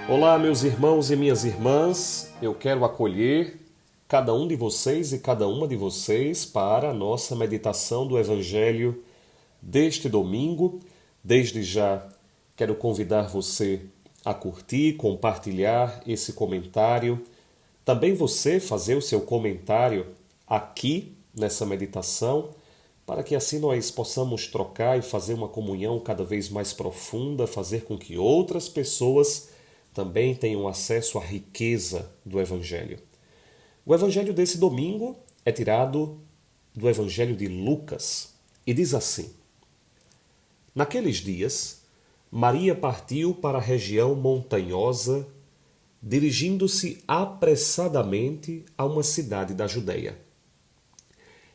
Olá, meus irmãos e minhas irmãs, eu quero acolher cada um de vocês e cada uma de vocês para a nossa meditação do Evangelho deste domingo. Desde já quero convidar você a curtir, compartilhar esse comentário. Também você fazer o seu comentário aqui nessa meditação, para que assim nós possamos trocar e fazer uma comunhão cada vez mais profunda, fazer com que outras pessoas também tenham acesso à riqueza do Evangelho. O Evangelho desse domingo é tirado do Evangelho de Lucas e diz assim: Naqueles dias, Maria partiu para a região montanhosa, dirigindo-se apressadamente a uma cidade da Judéia.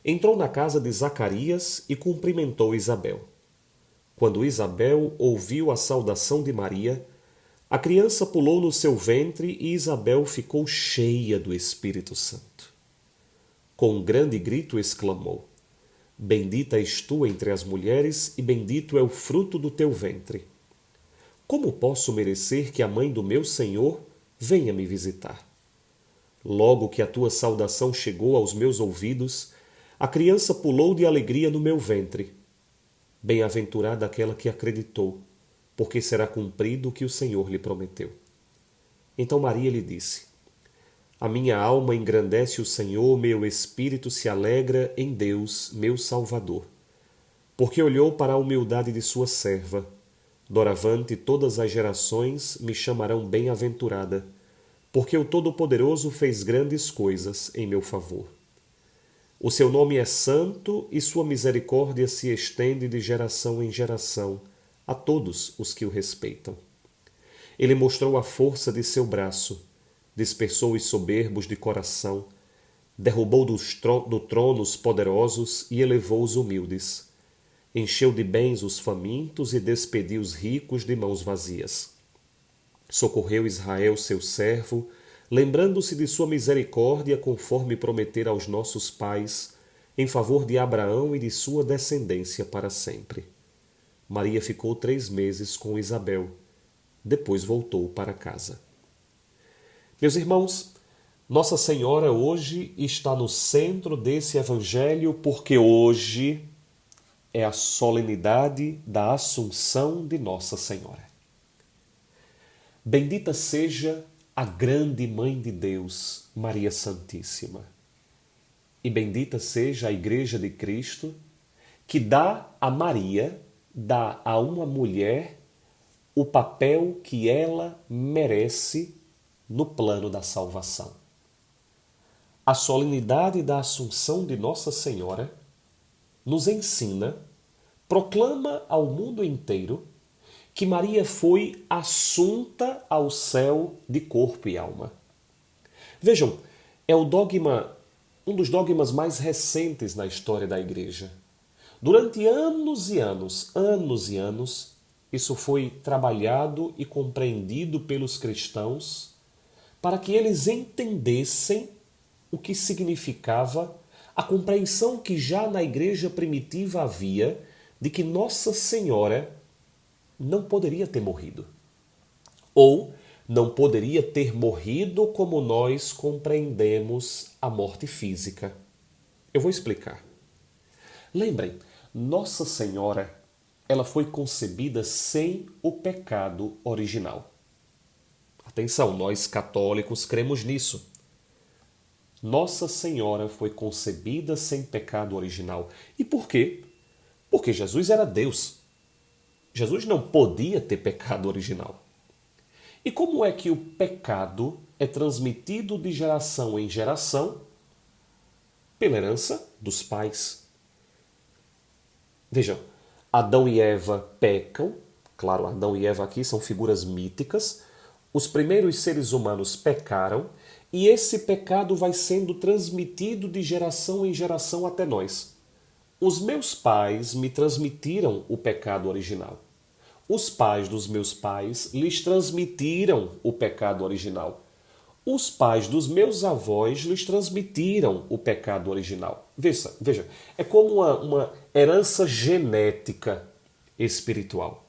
Entrou na casa de Zacarias e cumprimentou Isabel. Quando Isabel ouviu a saudação de Maria, a criança pulou no seu ventre e Isabel ficou cheia do Espírito Santo. Com um grande grito exclamou: Bendita és tu entre as mulheres e bendito é o fruto do teu ventre. Como posso merecer que a mãe do meu Senhor venha me visitar? Logo que a tua saudação chegou aos meus ouvidos, a criança pulou de alegria no meu ventre. Bem-aventurada aquela que acreditou, porque será cumprido o que o Senhor lhe prometeu. Então Maria lhe disse: A minha alma engrandece o Senhor, meu espírito se alegra em Deus, meu Salvador, porque olhou para a humildade de sua serva. Doravante todas as gerações me chamarão bem-aventurada, porque o Todo-Poderoso fez grandes coisas em meu favor. O seu nome é santo e sua misericórdia se estende de geração em geração a todos os que o respeitam. Ele mostrou a força de seu braço, dispersou os soberbos de coração, derrubou do trono os poderosos e elevou os humildes. Encheu de bens os famintos e despediu os ricos de mãos vazias. Socorreu Israel, seu servo, lembrando-se de sua misericórdia conforme prometera aos nossos pais, em favor de Abraão e de sua descendência para sempre. Maria ficou 3 meses com Isabel. Depois voltou para casa. Meus irmãos, Nossa Senhora hoje está no centro desse evangelho porque hoje é a solenidade da Assunção de Nossa Senhora. Bendita seja a grande Mãe de Deus, Maria Santíssima. E bendita seja a Igreja de Cristo, que dá a Maria, dá a uma mulher o papel que ela merece no plano da salvação. A solenidade da Assunção de Nossa Senhora nos ensina, proclama ao mundo inteiro que Maria foi assunta ao céu de corpo e alma. Vejam, é o dogma, um dos dogmas mais recentes na história da Igreja. Durante anos e anos, isso foi trabalhado e compreendido pelos cristãos para que eles entendessem o que significava a compreensão que já na Igreja primitiva havia de que Nossa Senhora não poderia ter morrido. Ou não poderia ter morrido como nós compreendemos a morte física. Eu vou explicar. Lembrem, Nossa Senhora, ela foi concebida sem o pecado original. Atenção, nós católicos cremos nisso. Nossa Senhora foi concebida sem pecado original. E por quê? Porque Jesus era Deus. Jesus não podia ter pecado original. E como é que o pecado é transmitido de geração em geração? Pela herança dos pais. Vejam, Adão e Eva pecam. Claro, Adão e Eva aqui são figuras míticas. Os primeiros seres humanos pecaram e esse pecado vai sendo transmitido de geração em geração até nós. Os meus pais me transmitiram o pecado original. Os pais dos meus pais lhes transmitiram o pecado original. Os pais dos meus avós lhes transmitiram o pecado original. Veja, é como uma herança genética espiritual.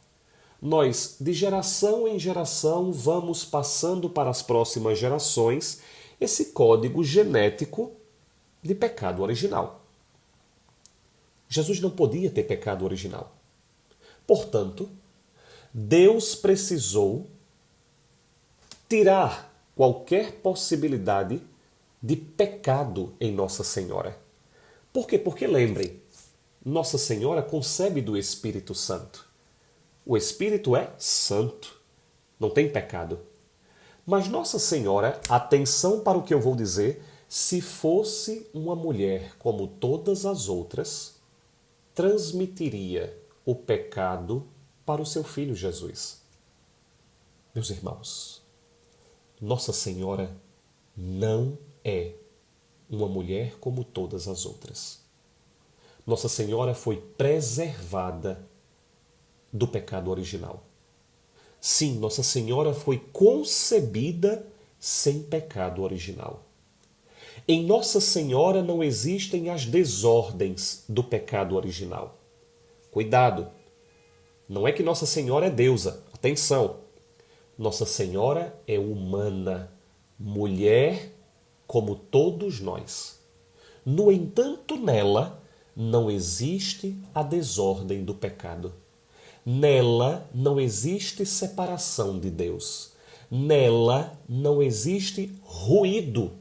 Nós, de geração em geração, vamos passando para as próximas gerações esse código genético de pecado original. Jesus não podia ter pecado original. Portanto, Deus precisou tirar qualquer possibilidade de pecado em Nossa Senhora. Por quê? Porque lembrem, Nossa Senhora concebe do Espírito Santo. O Espírito é santo, não tem pecado. Mas Nossa Senhora, atenção para o que eu vou dizer, se fosse uma mulher como todas as outras, transmitiria o pecado para o seu filho Jesus. Meus irmãos, Nossa Senhora não é uma mulher como todas as outras. Nossa Senhora foi preservada do pecado original. Sim, Nossa Senhora foi concebida sem pecado original. Em Nossa Senhora não existem as desordens do pecado original. Cuidado! Não é que Nossa Senhora é deusa. Atenção! Nossa Senhora é humana, mulher como todos nós. No entanto, nela não existe a desordem do pecado. Nela não existe separação de Deus. Nela não existe ruído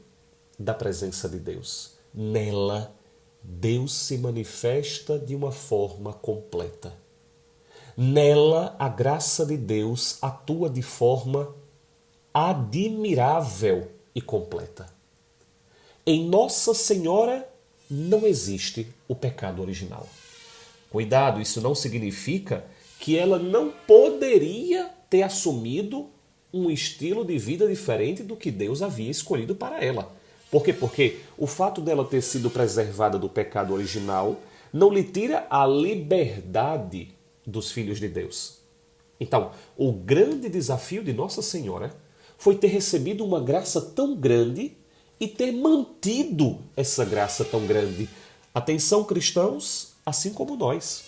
da presença de Deus. Nela, Deus se manifesta de uma forma completa. Nela, a graça de Deus atua de forma admirável e completa. Em Nossa Senhora não existe o pecado original. Cuidado, isso não significa que ela não poderia ter assumido um estilo de vida diferente do que Deus havia escolhido para ela. Por quê? Porque o fato dela ter sido preservada do pecado original não lhe tira a liberdade dos filhos de Deus. Então, o grande desafio de Nossa Senhora foi ter recebido uma graça tão grande e ter mantido essa graça tão grande. Atenção, cristãos, assim como nós.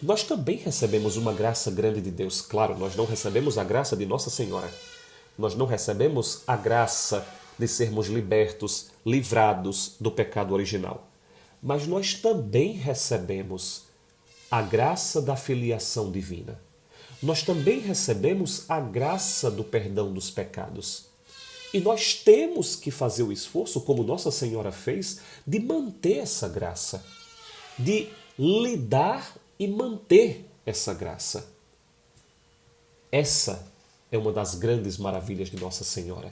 Nós também recebemos uma graça grande de Deus. Claro, nós não recebemos a graça de Nossa Senhora. Nós não recebemos a graça de sermos libertos, livrados do pecado original. Mas nós também recebemos a graça da filiação divina. Nós também recebemos a graça do perdão dos pecados. E nós temos que fazer o esforço, como Nossa Senhora fez, de manter essa graça, de lidar e manter essa graça. Essa é uma das grandes maravilhas de Nossa Senhora.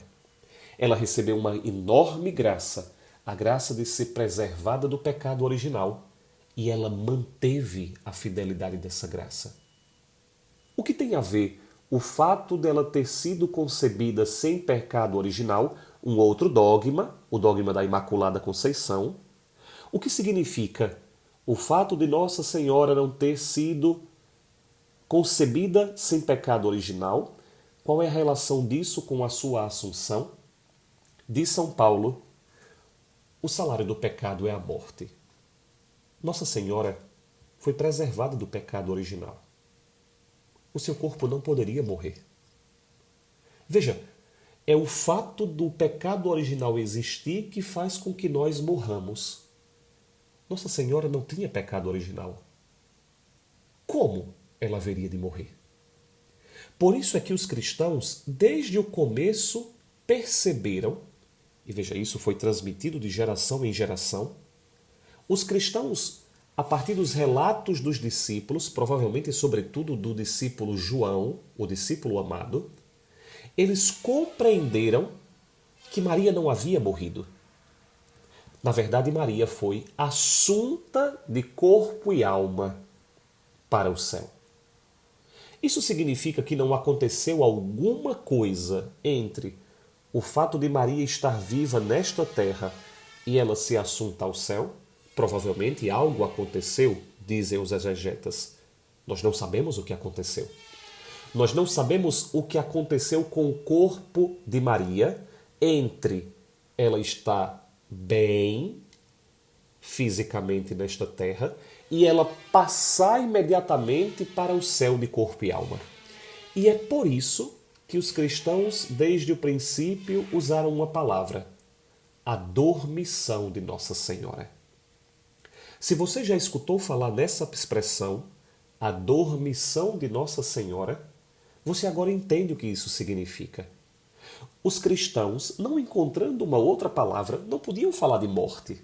Ela recebeu uma enorme graça, a graça de ser preservada do pecado original, e ela manteve a fidelidade dessa graça. O que tem a ver o fato dela ter sido concebida sem pecado original, um outro dogma, o dogma da Imaculada Conceição? O que significa o fato de Nossa Senhora não ter sido concebida sem pecado original? Qual é a relação disso com a sua assunção? Diz São Paulo, o salário do pecado é a morte. Nossa Senhora foi preservada do pecado original. O seu corpo não poderia morrer. Veja, é o fato do pecado original existir que faz com que nós morramos. Nossa Senhora não tinha pecado original. Como ela haveria de morrer? Por isso é que os cristãos, desde o começo, perceberam, e veja, isso foi transmitido de geração em geração, os cristãos, a partir dos relatos dos discípulos, provavelmente e sobretudo do discípulo João, o discípulo amado, eles compreenderam que Maria não havia morrido. Na verdade, Maria foi assunta de corpo e alma para o céu. Isso significa que não aconteceu alguma coisa entre o fato de Maria estar viva nesta terra e ela se assunta ao céu? Provavelmente algo aconteceu, dizem os exegetas. Nós não sabemos o que aconteceu. Nós não sabemos o que aconteceu com o corpo de Maria entre ela estar bem, fisicamente nesta terra e ela passar imediatamente para o céu de corpo e alma. E é por isso que os cristãos, desde o princípio, usaram uma palavra: a dormição de Nossa Senhora. Se você já escutou falar nessa expressão, a dormição de Nossa Senhora, você agora entende o que isso significa. Os cristãos, não encontrando uma outra palavra, não podiam falar de morte,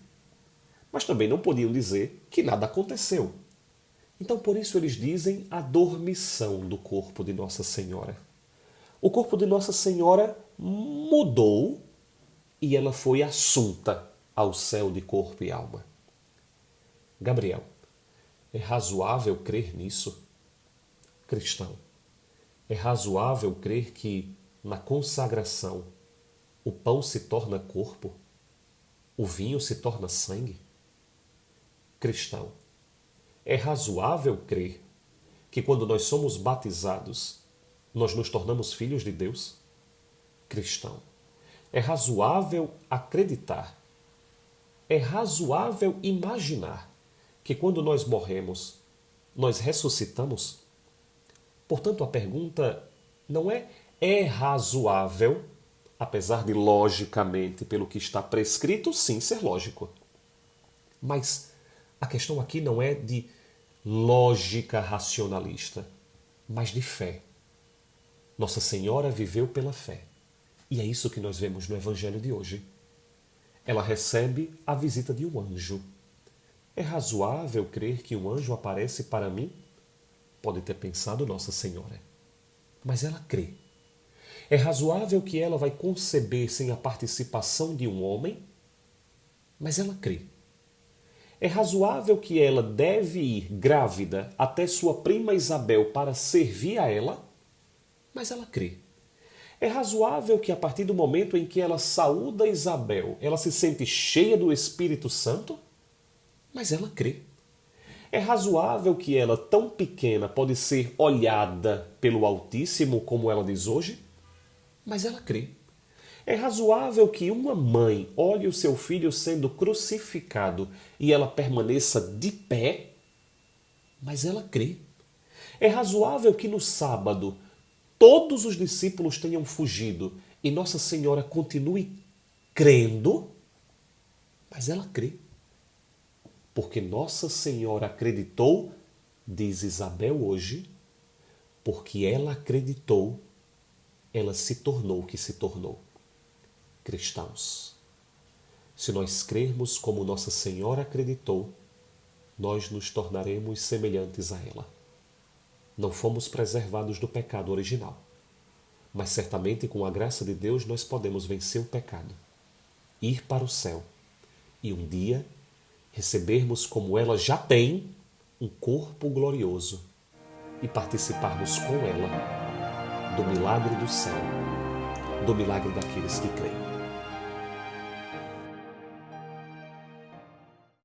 mas também não podiam dizer que nada aconteceu. Então, por isso, eles dizem a dormição do corpo de Nossa Senhora. O corpo de Nossa Senhora mudou e ela foi assunta ao céu de corpo e alma. Gabriel, é razoável crer nisso? Cristão, é razoável crer que na consagração o pão se torna corpo, o vinho se torna sangue? Cristão, é razoável crer que quando nós somos batizados, nós nos tornamos filhos de Deus? Cristão, é razoável acreditar, é razoável imaginar que quando nós morremos, nós ressuscitamos? Portanto, a pergunta não é razoável, apesar de logicamente, pelo que está prescrito, sim ser lógico. Mas a questão aqui não é de lógica racionalista, mas de fé. Nossa Senhora viveu pela fé. E é isso que nós vemos no Evangelho de hoje. Ela recebe a visita de um anjo. É razoável crer que um anjo aparece para mim? Pode ter pensado Nossa Senhora. Mas ela crê. É razoável que ela vai conceber sem a participação de um homem? Mas ela crê. É razoável que ela deve ir grávida até sua prima Isabel para servir a ela? Mas ela crê. É razoável que a partir do momento em que ela saúda Isabel, ela se sente cheia do Espírito Santo? Mas ela crê. É razoável que ela, tão pequena, pode ser olhada pelo Altíssimo, como ela diz hoje? Mas ela crê. É razoável que uma mãe olhe o seu filho sendo crucificado e ela permaneça de pé? Mas ela crê. É razoável que no sábado todos os discípulos tenham fugido e Nossa Senhora continue crendo? Mas ela crê. Porque Nossa Senhora acreditou, diz Isabel hoje, porque ela acreditou, ela se tornou o que se tornou. Cristãos, se nós crermos como Nossa Senhora acreditou, nós nos tornaremos semelhantes a ela. Não fomos preservados do pecado original, mas certamente com a graça de Deus nós podemos vencer o pecado, ir para o céu e um dia recebermos como ela já tem um corpo glorioso e participarmos com ela do milagre do céu, do milagre daqueles que creem.